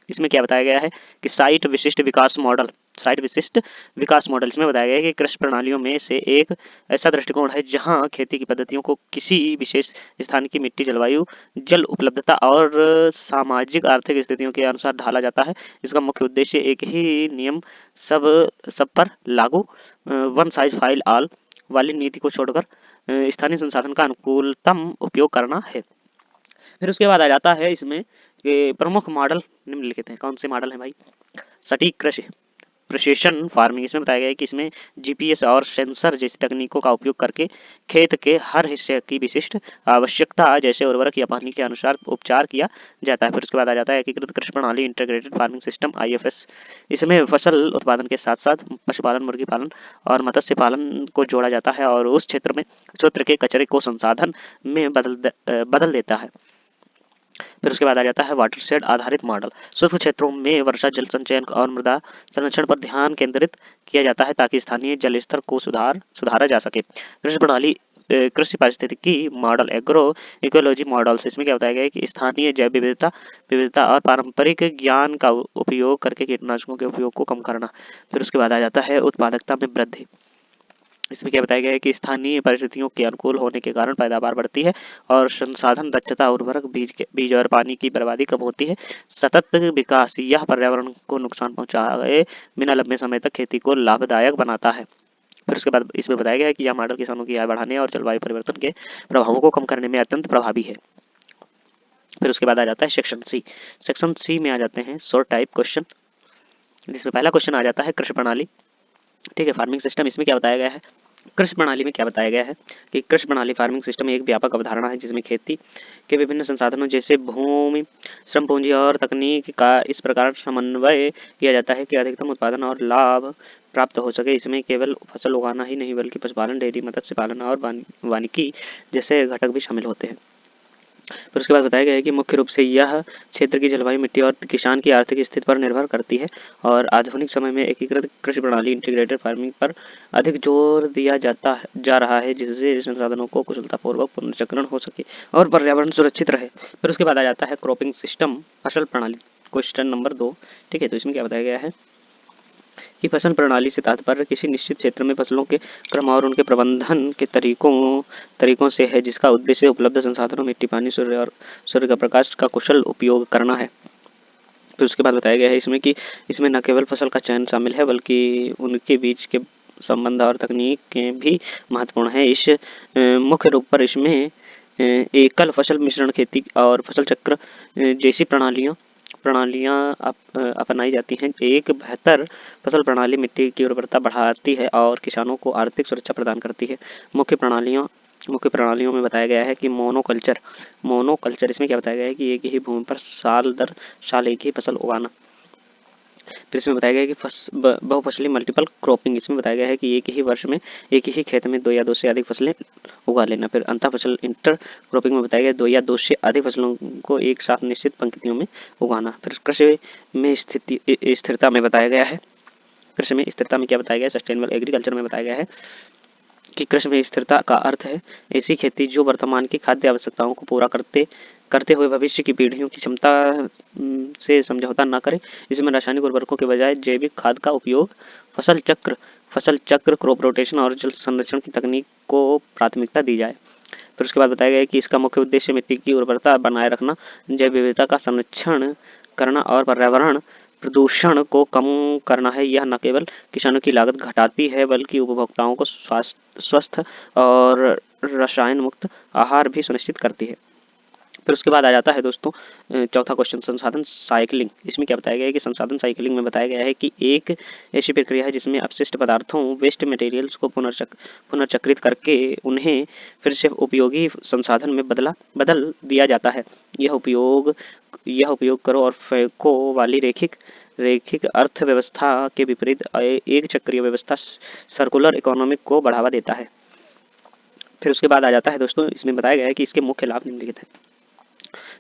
इसमें क्या बताया गया है कि साइट विशिष्ट विकास मॉडल इसमें बताया गया है कि कृषि प्रणालियों में से एक ऐसा दृष्टिकोण है जहां खेती की पद्धतियों को किसी विशेष स्थान की मिट्टी, जलवायु, जल उपलब्धता और सामाजिक आर्थिक स्थितियों के अनुसार ढाला जाता है। इसका मुख्य उद्देश्य एक ही नियम सब पर लागू, वन साइज फाइट ऑल वाली नीति को छोड़कर स्थानीय संसाधन का अनुकूलतम उपयोग करना है। फिर उसके बाद आ जाता है इसमें कि प्रमुख मॉडल निम्नलिखित हैं। कौन से मॉडल हैं भाई? सटीक कृषि, प्रिसिशन फार्मिंग। इसमें बताया गया है कि इसमें GPS और सेंसर जैसी तकनीकों का उपयोग करके खेत के हर हिस्से की विशिष्ट आवश्यकता जैसे उर्वरक या पानी के अनुसार उपचार किया जाता है। फिर उसके बाद आ जाता है एकीकृत कृषि प्रणाली, इंटीग्रेटेड फार्मिंग सिस्टम, IFS। इसमें फसल उत्पादन के साथ साथ पशुपालन, मुर्गी पालन और मत्स्य पालन को जोड़ा जाता है और उस क्षेत्र के कचरे को संसाधन में बदल देता है। फिर उसके बाद आ जाता है वाटरशेड आधारित मॉडल। शुष्क क्षेत्रों में वर्षा जल संचयन और मृदा संरक्षण पर ध्यान केंद्रित किया जाता है ताकि स्थानीय जल स्तर को सुधारा जा सके। कृषि प्रणाली कृषि पारिस्थितिकी मॉडल, एग्रो इकोलॉजी मॉडल्स। इसमें क्या बताया गया है कि स्थानीय जैव विविधता और पारंपरिक ज्ञान का उपयोग करके कीटनाशकों के उपयोग को कम करना। फिर उसके बाद आ जाता है उत्पादकता में वृद्धि। इसमें क्या बताया गया है कि स्थानीय परिस्थितियों के अनुकूल होने के कारण पैदावार बढ़ती है और संसाधन दक्षता, उर्वरक, बीज और पानी की बर्बादी कम होती है। सतत विकास, यह पर्यावरण को नुकसान पहुंचाए बिना लंबे समय तक खेती को लाभदायक बनाता है। फिर उसके बाद इसमें बताया गया है कि यह मॉडल किसानों की आय बढ़ाने और जलवायु परिवर्तन के प्रभावों को कम करने में अत्यंत प्रभावी है। फिर उसके बाद आ जाता है सेक्शन सी। सेक्शन सी में आ जाते हैं शॉर्ट टाइप क्वेश्चन, जिसमें पहला क्वेश्चन आ जाता है कृषि प्रणाली। ठीक है, फार्मिंग सिस्टम। इसमें क्या बताया गया है, कृषि प्रणाली में क्या बताया गया है कि कृषि प्रणाली फार्मिंग सिस्टम एक व्यापक अवधारणा है जिसमें खेती के विभिन्न संसाधनों जैसे भूमि, श्रम पूंजी और तकनीक का इस प्रकार समन्वय किया जाता है कि अधिकतम उत्पादन और लाभ प्राप्त हो सके। इसमें केवल फसल उगाना ही नहीं बल्कि पशुपालन, डेयरी, मत्स्य पालन और वानिकी जैसे घटक भी शामिल होते हैं। फिर उसके बाद बताया गया है कि मुख्य रूप से यह क्षेत्र की जलवायु, मिट्टी और किसान की आर्थिक स्थिति पर निर्भर करती है और आधुनिक समय में एकीकृत कृषि प्रणाली इंटीग्रेटेड फार्मिंग पर अधिक जोर दिया जा रहा है, जिससे संसाधनों को कुशलतापूर्वक पुनर्चक्रण हो सके और पर्यावरण सुरक्षित रहे। फिर उसके बाद आ जाता है क्रॉपिंग सिस्टम, फसल प्रणाली, क्वेश्चन नंबर 2। ठीक है, तो इसमें क्या बताया गया है कि फसल प्रणाली से तात्पर्य किसी निश्चित क्षेत्र में फसलों के क्रम और उनके प्रबंधन के तरीकों से है, जिसका उद्देश्य उपलब्ध संसाधनों, मिट्टी, पानी, सूर्य का प्रकाश का कुशल उपयोग करना है। फिर उसके बाद बताया गया है इसमें कि इसमें न केवल फसल का चयन शामिल है बल्कि उनके बीच के संबंध और तकनीकें भी महत्वपूर्ण है। इस मुख्य रूप पर इसमें एकल फसल मिश्रण खेती और फसल चक्र जैसी प्रणालियां अपनाई जाती हैं। एक बेहतर फसल प्रणाली मिट्टी की उर्वरता बढ़ाती है और किसानों को आर्थिक सुरक्षा प्रदान करती है। मुख्य प्रणालियों में बताया गया है कि मोनोकल्चर इसमें क्या बताया गया है कि एक ही भूमि पर साल दर साल एक ही फसल उगाना। फिर इसमें बताया गया है कि बहुफसली मल्टीपल क्रॉपिंग, इसमें बताया गया है कि एक ही वर्ष में एक ही खेत में 2 या 2 से अधिक फसलें उगा लेना। फिर अंतर फसल इंटर क्रॉपिंग में बताया गया 2 या 2 से अधिक फसलों को एक साथ निश्चित पंक्तियों में उगाना। फिर कृषि में स्थिरता में बताया गया है, कृषि में स्थिरता में क्या बताया गया है, सस्टेनेबल एग्रीकल्चर में बताया गया है कि कृषि में स्थिरता का अर्थ है ऐसी खेती जो वर्तमान की खाद्य आवश्यकताओं को पूरा करते हुए भविष्य की पीढ़ियों की क्षमता से समझौता न करे। इसमें रासायनिक उर्वरकों के बजाय जैविक खाद का उपयोग, फसल चक्र, क्रॉप रोटेशन और जल संरक्षण की तकनीक को प्राथमिकता दी जाए। फिर उसके बाद बताया गया है कि इसका मुख्य उद्देश्य मिट्टी की उर्वरता बनाए रखना, जैव विविधता का संरक्षण करना और पर्यावरण प्रदूषण को कम करना है। यह न केवल किसानों की लागत घटाती है बल्कि उपभोक्ताओं को स्वस्थ और रसायन मुक्त आहार भी सुनिश्चित करती है। फिर उसके बाद आ जाता है दोस्तों चौथा क्वेश्चन, संसाधन साइकिलिंग। इसमें क्या बताया गया है कि संसाधन साइकिलिंग में बताया गया है कि एक ऐसी प्रक्रिया है जिसमें अपशिष्ट पदार्थों, वेस्ट मटेरियल्स को पुनर्चक्रित करके उन्हें फिर से उपयोगी संसाधन में बदल दिया जाता है। यह उपयोग करो और फेंको वाली रैखिक अर्थव्यवस्था के विपरीत एक चक्रीय व्यवस्था सर्कुलर इकोनॉमिक को बढ़ावा देता है। फिर उसके बाद आ जाता है दोस्तों, इसमें बताया गया है कि इसके मुख्य लाभ निम्नलिखित हैं।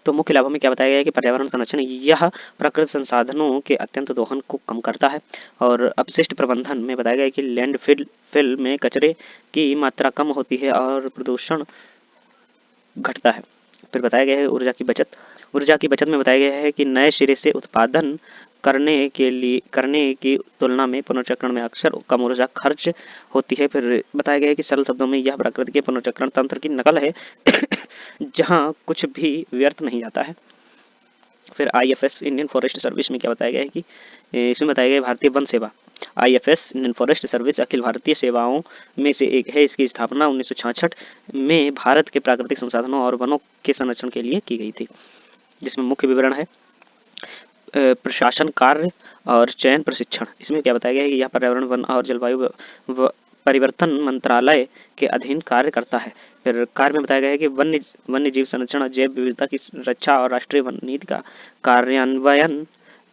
तो मुख्य लाभों में क्या बताया गया है कि पर्यावरण संरक्षण, यह प्राकृतिक संसाधनों के अत्यंत दोहन को कम करता है। और अपशिष्ट प्रबंधन में बताया गया है कि लैंडफिल में कचरे की मात्रा कम होती है और प्रदूषण घटता है। फिर बताया गया है ऊर्जा की बचत में बताया गया है कि नए सिरे से उत्पादन करने की तुलना में पुनर्चक्रण में अक्सर कम ऊर्जा खर्च होती है। फिर बताया गया है कि सरल शब्दों में यह प्रकृति के पुनर्चक्रण तंत्र की नकल है जहां कुछ भी व्यर्थ नहीं जाता है। फिर IFS इंडियन फॉरेस्ट सर्विस में क्या बताया गया है कि इसमें बताया गया भारतीय वन सेवा, IFS Indian forest service Akhil Bharatiya सेवाओं में से एक है। इसकी स्थापना 1966 में भारत के प्राकृतिक संसाधनों और वनों के संरक्षण के लिए की गई थी, जिसमें मुख्य विवरण है प्रशासन कार्य और चयन प्रशिक्षण। इसमें क्या बताया गया है कि यह पर्यावरण, वन और जलवायु परिवर्तन मंत्रालय के अधीन कार्य करता है। फिर कार्य में बताया गया है कि वन्य जीव संरक्षण, जैव विविधता की रक्षा और राष्ट्रीय वन नीति का कार्यान्वयन।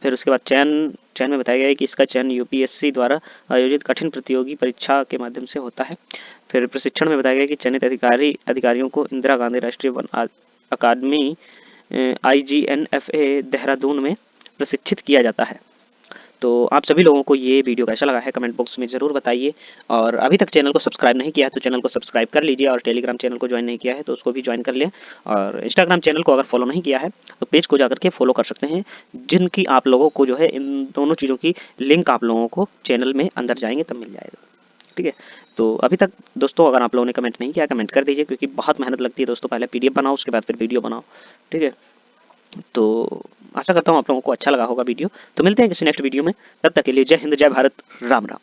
फिर उसके बाद चयन में बताया गया है कि इसका चयन UPSC द्वारा आयोजित कठिन प्रतियोगी परीक्षा के माध्यम से होता है। फिर प्रशिक्षण में बताया गया कि चयनित अधिकारियों को इंदिरा गांधी राष्ट्रीय वन अकादमी IGNFA देहरादून में प्रशिक्षित किया जाता है। तो आप सभी लोगों को ये वीडियो कैसा लगा है कमेंट बॉक्स में ज़रूर बताइए, और अभी तक चैनल को सब्सक्राइब नहीं किया है तो चैनल को सब्सक्राइब कर लीजिए, और टेलीग्राम चैनल को ज्वाइन नहीं किया है तो उसको भी ज्वाइन कर लें, और इंस्टाग्राम चैनल को अगर फॉलो नहीं किया है तो पेज को जाकर के फॉलो कर सकते हैं, जिनकी आप लोगों को जो है इन दोनों चीज़ों की लिंक आप लोगों को चैनल में अंदर जाएंगे तब मिल जाएगा। ठीक है, तो अभी तक दोस्तों अगर आप लोगों ने कमेंट नहीं किया कमेंट कर दीजिए, क्योंकि बहुत मेहनत लगती है दोस्तों, पहले PDF बनाओ उसके बाद फिर वीडियो बनाओ। ठीक है, तो आशा करता हूँ आप लोगों को अच्छा लगा होगा वीडियो। तो मिलते हैं किसी नेक्स्ट वीडियो में, तब तक के लिए जय हिंद, जय भारत, राम राम।